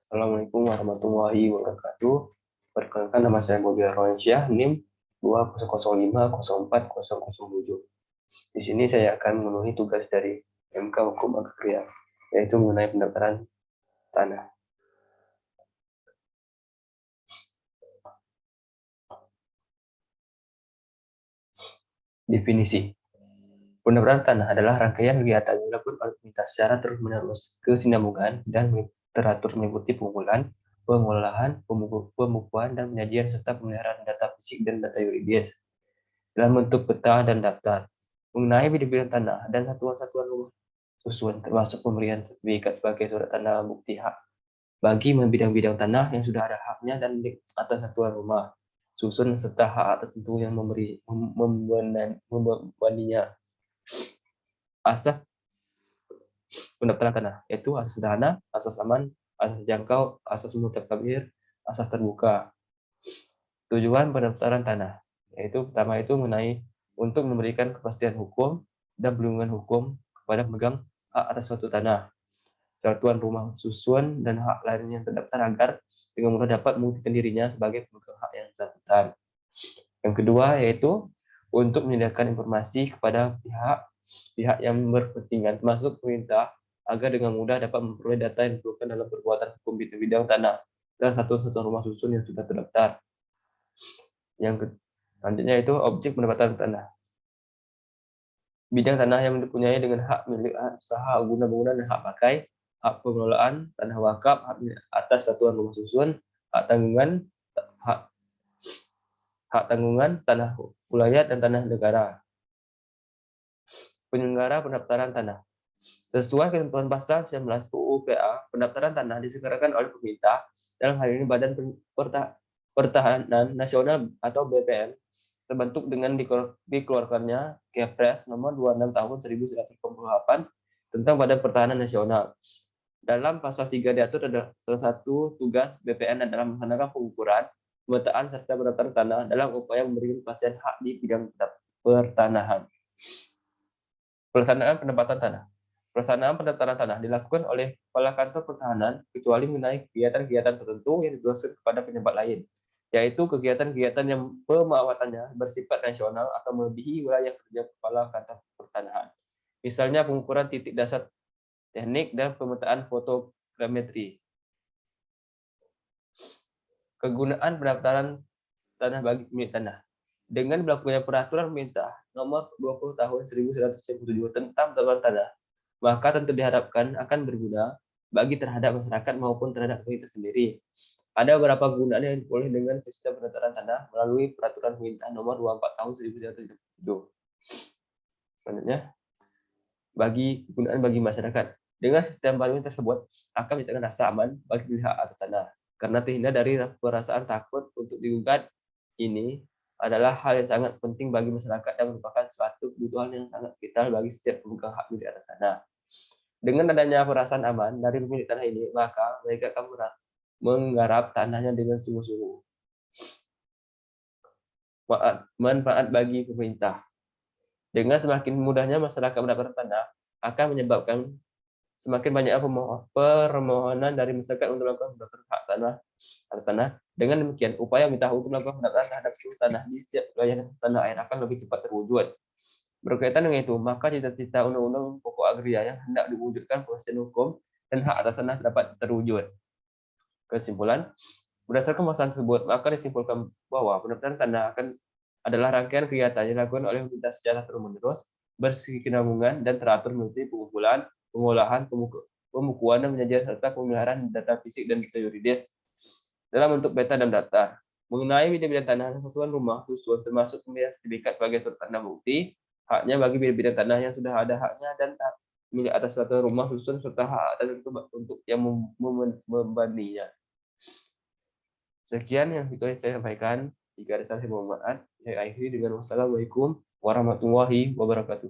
Assalamualaikum warahmatullahi wabarakatuh. Perkenalkan, nama saya Bobi Arwansyah, NIM 2005040007. Di sini saya akan memenuhi tugas dari MK Hukum Agraria, yaitu mengenai pendaftaran tanah. Definisi. Pendaftaran tanah adalah rangkaian kegiatan yang dilakukan oleh pemerintah secara terus-menerus, kesinambungan, dan teratur meliputi pengumpulan, pengolahan, pembukuan, dan penyajian serta pemeliharaan data fisik dan data yuridis dalam bentuk peta dan daftar mengenai bidang-bidang tanah dan satuan-satuan rumah susun, termasuk pemberian sertifikat sebagai surat tanda bukti hak bagi bidang-bidang tanah yang sudah ada haknya dan di atas satuan rumah susun serta hak tertentu yang membebaninya. Asas pendaftaran tanah yaitu asas sederhana, asas aman, asas jangkau, asas mutakabir, asas terbuka. Tujuan pendaftaran tanah yaitu pertama itu mengenai untuk memberikan kepastian hukum dan perlindungan hukum kepada pemegang hak atas suatu tanah, satuan rumah susun, dan hak lainnya yang terdaftar agar dengan mudah dapat membuktikan dirinya sebagai pemegang hak yang bersangkutan. Yang kedua yaitu untuk menyediakan informasi kepada pihak yang berkepentingan, termasuk pemerintah, agar dengan mudah dapat memperoleh data yang diperlukan dalam perbuatan hukum bidang tanah dan satuan-satuan rumah susun yang sudah terdaftar. Yang selanjutnya itu objek pendapatan tanah. Bidang tanah yang dipunyai dengan hak milik, hak usaha, guna bangunan, dan hak pakai, hak pengelolaan, tanah wakaf, hak atas satuan rumah susun, hak tanggungan, tanah wilayah, dan tanah negara. Penyelenggara pendaftaran tanah. Sesuai ketentuan pasal 19 UU PA, pendaftaran tanah diselenggarakan oleh pemerintah, dalam hal ini Badan Pertahanan Nasional atau BPN, terbentuk dengan dikeluarkannya Kepres nomor 26 tahun 1988 tentang Badan Pertahanan Nasional. Dalam pasal 3 diatur ada salah satu tugas BPN adalah melaksanakan pengukuran, pemetaan, serta pendaftaran tanah dalam upaya memberikan kepastian hak di bidang pertanahan. Pelaksanaan pendapatan tanah. Pelaksanaan pendaftaran tanah dilakukan oleh Kepala Kantor Pertahanan kecuali mengenai kegiatan-kegiatan tertentu yang ditugaskan kepada pejabat lain, yaitu kegiatan-kegiatan yang pemawatannya bersifat nasional atau melebihi wilayah kerja Kepala Kantor Pertahanan. Misalnya pengukuran titik dasar teknik dan pemetaan fotogrametri. Kegunaan pendaftaran tanah bagi pemilik tanah. Dengan berlakunya peraturan pemerintah nomor 20 tahun 1997 tentang pendaftaran tanah, maka tentu diharapkan akan berguna bagi terhadap masyarakat maupun terhadap pemerintah sendiri. Ada beberapa kegunaan yang diperoleh dengan sistem pendaftaran tanah melalui peraturan pemerintah nomor 24 tahun 1997. Selanjutnya, kegunaan bagi masyarakat. Dengan sistem baru tersebut akan menciptakan rasa aman bagi pihak atas tanah, karena terhindar dari perasaan takut untuk digugat. Ini adalah hal yang sangat penting bagi masyarakat dan merupakan suatu kebutuhan yang sangat vital bagi setiap pemegang hak milik atas tanah. Dengan adanya perasaan aman dari pemilik tanah ini, maka mereka akan menggarap tanahnya dengan sungguh-sungguh. Manfaat bagi pemerintah. Dengan semakin mudahnya masyarakat mendapatkan tanah, akan menyebabkan semakin banyak permohonan dari masyarakat untuk melakukan pendaftaran hak tanah. Dengan demikian, upaya minta untuk melakukan pendaftaran terhadap tanah di setiap wilayah tanah air akan lebih cepat terwujud. Berkaitan dengan itu, maka cita-cita Undang-Undang Pokok Agraria yang hendak diwujudkan kepastian hukum dan hak atas tanah dapat terwujud. Kesimpulan, berdasarkan pembahasan tersebut, maka disimpulkan bahwa pendaftaran tanah adalah rangkaian kegiatan yang dilakukan oleh pemerintah secara terus-menerus, berkesinambungan, dan teratur meliputi pengumpulan, pengolahan, pembukuan, dan penyajian serta pemeliharaan data fisik dan data yuridis dalam bentuk peta dan data mengenai bidang-bidang tanah dan satuan rumah susun, termasuk pemberian sertifikat sebagai surat tanda bukti haknya bagi bidang-bidang tanah yang sudah ada haknya dan milik atas satuan rumah susun serta hak atas untuk yang membandingnya. Sekian yang itu saya sampaikan. Jika ada salah, saya mohon maaf. Saya akhiri dengan wassalamualaikum warahmatullahi wabarakatuh.